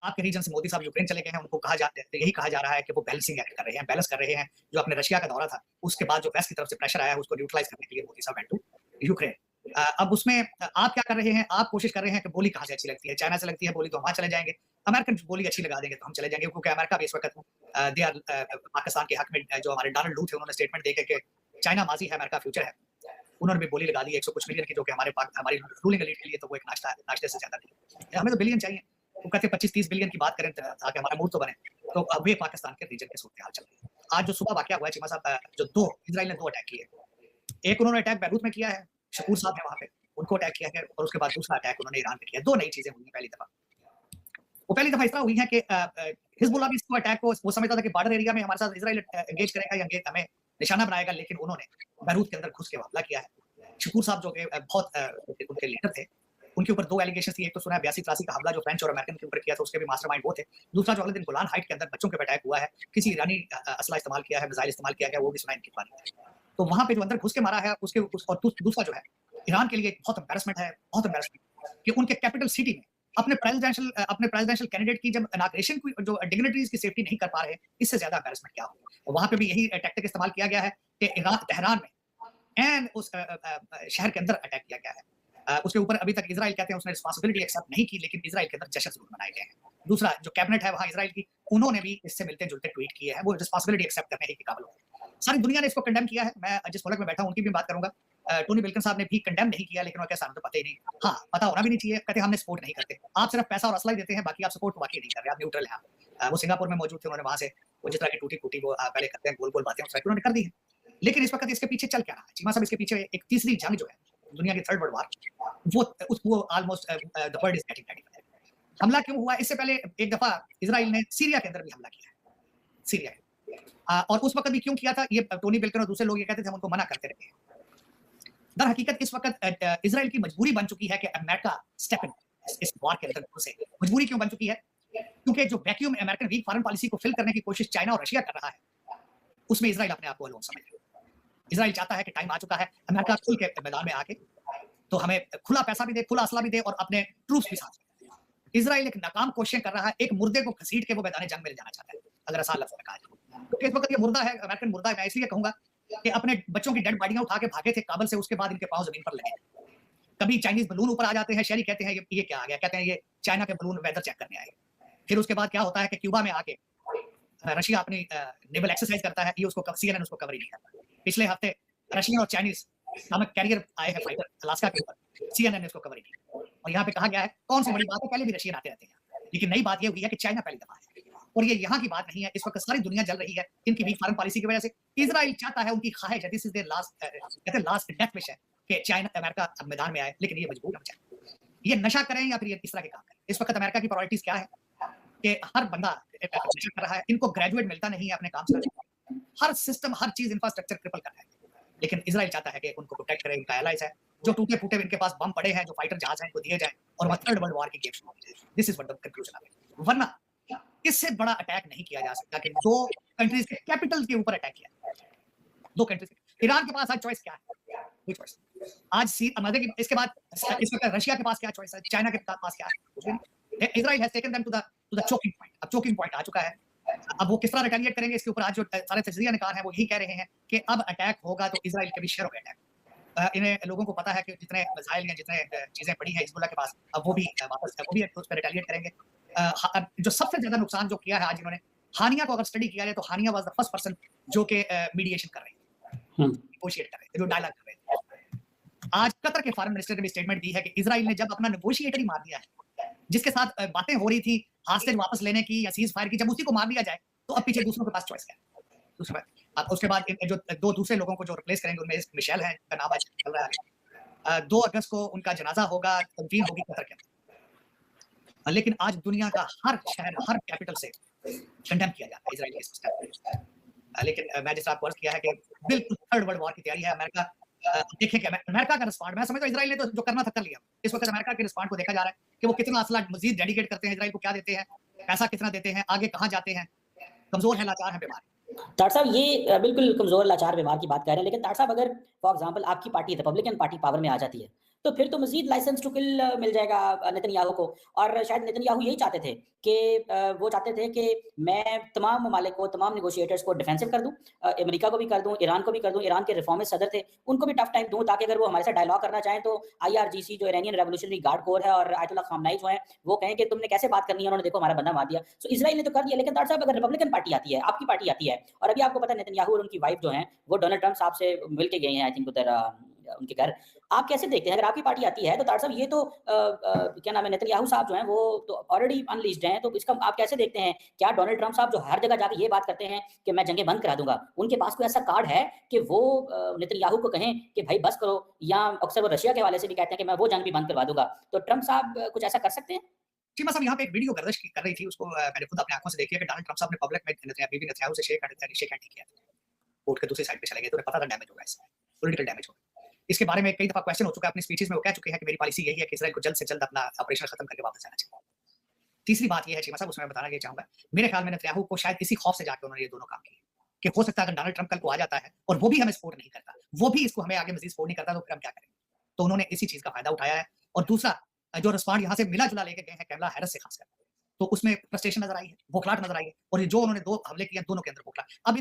आपके रीजन से मोदी साहब यूक्रेन चले गए हैं, उनको यही कहा जा रहा है कि वो बैलेंसिंग एक्ट कर रहे हैं, बैलेंस कर रहे हैं। जो अपने रशिया का दौरा था, उसके बाद जो वेस्ट की तरफ से प्रेशर आया, उसको न्यूट्रलाइज़ करने के लिए मोदी साहब वेंट टू यूक्रेन। अब उसमें आप क्या कर रहे हैं? आप कोशिश कर रहे हैं कि बोली कहाँ से अच्छी लगती है? चाइना से लगती है बोली तो वहाँ चले जाएँगे। अमेरिकन बोली अच्छी लगा देंगे तो हम चले जाएँगे, क्योंकि अमेरिका भी इस वक़्त दे आर पाकिस्तान के हक में जो हमारे डोनाल्ड लू थे, उन्होंने स्टेटमेंट दे के कि चाइना माज़ी है, अमेरिका फ्यूचर है। उन्होंने भी बोली लगा दी 100 कुछ मिलियन की, जो कि हमारी रूलिंग एलीट के लिए तो वो एक नाश्ते से ज़्यादा नहीं है। हमें तो बिलियन चाहिए। वो कहते हैं 25-30 बिलियन की बात करें ताकि हमारा मूड तो बने। तो अब ये पाकिस्तान के रीजन की सूरत-हाल चल रही है। आज जो सुबह वाकया हुआ है चीमा साहब, जो 2 इज़राइल ने 2 अटैक किए। एक उन्होंने अटैक बैरूत में किया है, शकूर साहब हैं वहाँ पे, उनको अटैक किया है, और उसके बाद दूसरा अटैक उन्होंने ईरान पे किया। 2 नई चीज़ें हुई हैं पहली दफ़ा। वो पहली दफ़ा इस तरह हुई है कि हिज़्बुल्लाह भी इसको अटैक को वो समझता था कि बॉर्डर एरिया में हमारे साथ इज़राइल एंगेज करेगा या हमें निशाना बनाएगा, लेकिन उन्होंने बैरूत के अंदर घुस के हमला किया है। शकूर साहब जो कि बहुत उनके लीडर थे, उनके ऊपर 2 एलिगेशंस थी। एक तो सुना है 82-83 का हमला जो फ्रेंच और अमेरिकन के ऊपर किया था, उसके भी मास्टरमाइंड वो थे। दूसरा जो अगले दिन गोलान हाइट के अंदर बच्चों के ऊपर अटैक हुआ है, किसी ईरानी असला इस्तेमाल किया है, मिसाइल इस्तेमाल किया गया, वो भी सुना इनकी जुबानी है। तो वहाँ पे जो अंदर घुस के मारा है, उसके और दूसरा जो है, ईरान के लिए एक बहुत एम्बैरेसमेंट है, बहुत एम्बैरेसमेंट कि उनके कैपिटल सिटी में अपने प्रेसिडेंशियल कैंडिडेट की जब इनॉग्रेशन की जो डिग्निटरीज की सेफ्टी नहीं कर पा रहे, इससे ज्यादा एम्बैरेसमेंट क्या हो। वहाँ पे भी यही टैक्टिक इस्तेमाल किया गया है कि तेहरान में एंड उस शहर के अंदर अटैक किया गया है। उसके ऊपर अभी तक इजराइल कहते हैं उसने रिस्पांसिबिलिटी एक्सेप्ट नहीं की, लेकिन इजराइल के अंदर जश्न जरूर मनाए गए हैं। दूसरा जो कैबिनेट है वहाँ इजराइल की, उन्होंने भी इससे मिलते जुलते ट्वीट किए हैं, वो रिस्पांसिबिलिटी एक्सेप्ट करने के काबिल हो। सारी दुनिया ने इसको कंडेम किया है। मैं जिस मुल्क में बैठा हूँ उनकी भी बात करूंगा। टोनी बिल्किन साहब ने भी कंडेम नहीं किया, लेकिन उनके सामने तो पता ही नहीं। हाँ, पता होना भी नहीं चाहिए। कहते हमने सपोर्ट नहीं करते। आप सिर्फ पैसा और असला ही देते हैं, बाकी आप सपोर्ट बाकी नहीं कर रहे, आप न्यूट्रल हैं। वो सिंगापुर में मौजूद थे, उन्होंने वहां से वो जिस तरह की टूटी फूटी वो पहले करते हैं गोल गोल बातें, उस तरह की उन्होंने कर दी है। लेकिन इस वक्त इसके पीछे चल क्या रहा है चीमा साहब? इसके पीछे एक तीसरी जंग जो है, दुनिया की थर्ड वर्ल्ड वार, वो almost the world is getting ready for that. हमला क्यों हुआ? इससे पहले एक दफा इजराइल ने सीरिया के अंदर भी हमला किया है, सीरिया और उस वक्त भी क्यों किया था? ये टोनी बिल्किन और दूसरे लोग ये कहते थे हम उनको मना करते रहे। दर हकीकत इस वक्त इजराइल की मजबूरी बन चुकी है कि अमेरिका स्टेप इन इस वार के अंदर घुसे। मजबूरी क्यों बन चुकी है? क्योंकि जो vacuum American weak foreign policy को फिल करने की कोशिश चाइना और रशिया कर रहा है, उसमें इजराइल अपने आप को अलोन समझ रहा है। इजराइल चाहता है कि टाइम आ चुका है, अमेरिका खुल के मैदान में आके तो हमें खुला पैसा भी दे, खुला असला भी दे और अपने ट्रूप्स भी साथ दे। इजराइल एक नाकाम कोशिश कर रहा है, एक मुर्दे को घसीट के वो मैदान जंग में ले जाना चाहता है, अगर आसान लफ्ज़ों में कहा जाए। क्योंकि इस वक्त ये मुर्दा है, अमेरिकन मुर्दा है। मैं इसलिए कहूंगा कि अपने बच्चों की डेड बॉडियां उठा के भागे थे काबल से, उसके बाद इनके पांव जमीन पर लगे। कभी चाइनीज बलून ऊपर आ जाते हैं, शहरी कहते हैं ये क्या आ गया, कहते हैं ये चाइना के बलून वेदर चेक करने आए। फिर उसके बाद क्या होता है कि क्यूबा में आके रशिया अपनी नेवल एक्सरसाइज करता है, ये उसको सीएनएन उसको कवर ही नहीं करता। पिछले हफ्ते रशियन और चाइनीज नामक कैरियर आए हैं फाइटर अलास्का के ऊपर, सीएनएन ने उसको कवर ही नहीं। और यहाँ पे कहा गया है, कौन सी बड़ी बात है, पहले भी रशियन आते रहते हैं, लेकिन नई बात ये हुई है कि चाइना पहली दफा है। और ये यहाँ की बात नहीं है, इस वक्त सारी दुनिया जल रही है इनकी वीक फॉरेन पॉलिसी की वजह से। इजराइल चाहता है, उनकी ख्वाहिश है, दिस इज देयर लास्ट कहते हैं लास्ट डेथ विश है कि चाइना अमेरिका अब मैदान में आए, लेकिन ये मजबूर हम चाहे ये नशा करें या फिर ये इस तरह के काम करें। इस वक्त अमेरिका की प्रायोरिटीज क्या है कि हर बंदा नशा कर रहा है, इनको ग्रेजुएट मिलता नहीं है अपने काम से, हर सिस्टम हर चीज इंफ्रास्ट्रक्चर क्रिपल कर रहा है। लेकिन इजराइल चाहता है कि उनको प्रोटेक्ट करे, उनका एलाइज है। जो टूटे फूटे इनके पास बम पड़े हैं, जो फाइटर जहाज हैं, उनको दिए जाए और वह थर्ड वर्ल्ड वॉर की गेम शुरू हो जाए। This is what the conclusion है। वरना इससे बड़ा अटैक नहीं किया जा सकता कि दो कंट्रीज के कैपिटल के ऊपर अटैक किया। दो कंट्रीज, ईरान के पास आज चॉइस क्या है? कोई चॉइस आज इसके बाद इस वक्त रशिया के पास क्या चॉइस है? चाइना के पास क्या है? Israel has taken them to the choking point. अब चोकिंग पॉइंट आ चुका है। अब वो किस तरह रिटेलिएट करेंगे इसके ऊपर आज जो सारे तजरिया निकार हैं वो यही कह रहे हैं कि अब अटैक होगा तो इजराइल के भी शेयर होगा अटैक। इन्हें लोगों को पता है कि जितने मिसाइल या जितने चीजें पड़ी हैं हिजबुल्लाह के पास, अब वो भी वापस वो भी उस पर रिटेलिएट करेंगे। जो सबसे ज्यादा नुकसान जो किया है आज इन्होंने, हानिया को अगर स्टडी किया जाए तो हानिया वाज द फर्स्ट पर्सन जो कि मीडिएशन कर रही है, नेगोशिएट कर रहे थे, जो डायलॉग कर रहे थे। आज कतर के फॉरेन मिनिस्टर ने भी स्टेटमेंट दी है कि इजराइल ने जब अपना नेगोशिएटर ही मार दिया है, जिसके साथ बातें हो रही थी हॉस्टेज वापस लेने की या सीज फायर की, जब उसी को मार दिया जाए तो अब पीछे दूसरों के पास चॉइस क्या है? दूसरा अब उसके बाद जो दो दूसरे लोगों को जो रिप्लेस करेंगे उनमें मिशेल है, का नाम आज चल रहा है। 2 अगस्त को उनका जनाजा होगा, तदफीन होगी कतर के अंदर। लेकिन आज दुनिया का हर शहर, हर कैपिटल से कंडेम किया जाता है इजराइल के स्टेप। लेकिन मैं जैसा आपको अर्ज किया है कि बिल्कुल थर्ड वर्ल्ड वॉर की तैयारी है। अमेरिका देखें कि अमेरिका का रिस्पॉन्ड, मैं समझता हूं इजराइल ने तो जो करना था कर लिया। इस वक्त अमेरिका के रिस्पॉन्ड को देखा जा रहा है कि वो कितना असला मजीद डेडिकेट करते हैं, इजराइल को क्या देते हैं, पैसा कितना देते हैं, आगे कहां जाते हैं। कमजोर है, लाचार है, बीमार है। तार साहब ये बिल्कुल कमज़ोर लाचार बीमार की बात कह रहे हैं, लेकिन तार साहब अगर फॉर एग्ज़ाम्पल आपकी पार्टी रिपब्लिकन पार्टी पावर में आ जाती है, तो फिर तो मज़ीद लाइसेंस टू किल मिल जाएगा नेतन्याहू को। और शायद नेतन्याहू यही चाहते थे कि वो चाहते थे कि मैं तमाम ममालिक को, तमाम नेगोशिएटर्स को डिफेंसिव कर दूँ, अमेरिका को भी कर दूँ, ईरान को भी कर दूँ, ईरान के रिफॉर्मिस्ट सदर थे, उनको भी टफ टाइम दूँ, ताकि अगर वो हमारे साथ डायलॉग करना चाहें तो आईआरजीसी जो इरानियन रेवोल्यूशनरी गार्ड कोर है और आयतुल्लाह खामनाई जो हैं, वो कहें कि तुमने कैसे बात करनी है, उन्होंने देखो हमारा बंदा मार दिया। सो इज़राइल ने तो कर दिया, लेकिन डॉक्टर साहब अगर रिपब्लिकन पार्टी आती है, आपकी पार्टी आती है, और अभी आपको पता है नेतन्याहू और उनकी वाइफ जो हैं, वो डोनाल्ड ट्रम्प साहब से मिल के गए हैं आई थिंक उधर उनके घर। आप कैसे देखते हैं अगर आपकी पार्टी आती है तो तार साहब ये तो क्या नाम है नेतन्याहू साहब जो हैं वो तो ऑलरेडी अनलीस्ड हैं, तो इसका आप कैसे देखते हैं? क्या डोनाल्ड ट्रम्प साहब जो हर जगह जाके ये बात करते हैं कि मैं जंगें बंद करा दूँगा, उनके पास कोई ऐसा कार्ड है कि वो नेतन्याहू को कहें कि भाई बस करो, या अक्सर वो रशिया के हवाले से भी कहते हैं कि मैं वो जंग भी बंद करवा दूँगा। तो ट्रम्प साहब कुछ ऐसा कर सकते हैं? जी, मतलब यहाँ पे एक वीडियो गर्दिश कर रही थी, उसको मैंने खुद अपनी आँखों से देखी है कि डोनाल्ड ट्रम्प साहब ने पब्लिक में बीबी नेतन्याहू से शेक हैंड नहीं किया था। कोर्ट के दूसरी साइड पे चले गए, तो उन्हें पता था डैमेज होगा इससे, पॉलिटिकल डैमेज होगा। इसके बारे में कई दफ़ा क्वेश्चन हो चुका है, अपनी स्पीचेज़ में वो कह चुके हैं कि मेरी पॉलिसी यही है कि इज़राइल को जल्द से जल्द अपना ऑपरेशन खत्म करके वापस जाना चाहिए। तीसरी बात ये है चीमा साहब, उसमें मैं बताना ये चाहूँगा, मेरे ख्याल में नेतन्याहू को शायद इसी खौफ से जाके उन्होंने ये दोनों काम किए, कि हो सकता है अगर डोनाल्ड ट्रम्प कल को आ जाता है और वो भी हमें सपोर्ट नहीं करता, वो भी इसको हमें आगे मज़ीद सपोर्ट नहीं करता, तो फिर हम क्या करेंगे? तो उन्होंने इसी चीज़ का फ़ायदा उठाया है। और दूसरा जो रिस्पॉन्ड यहाँ से मिला-जुला लेके गए हैं कैमला हैरिस से खासकर, तो उसमें फ्रस्ट्रेशन नज़र आई है, बौखलाहट नज़र आई है, और ये जो उन्होंने 2 हमले किए हैं, दोनों के अंदर बौखलाहट। अब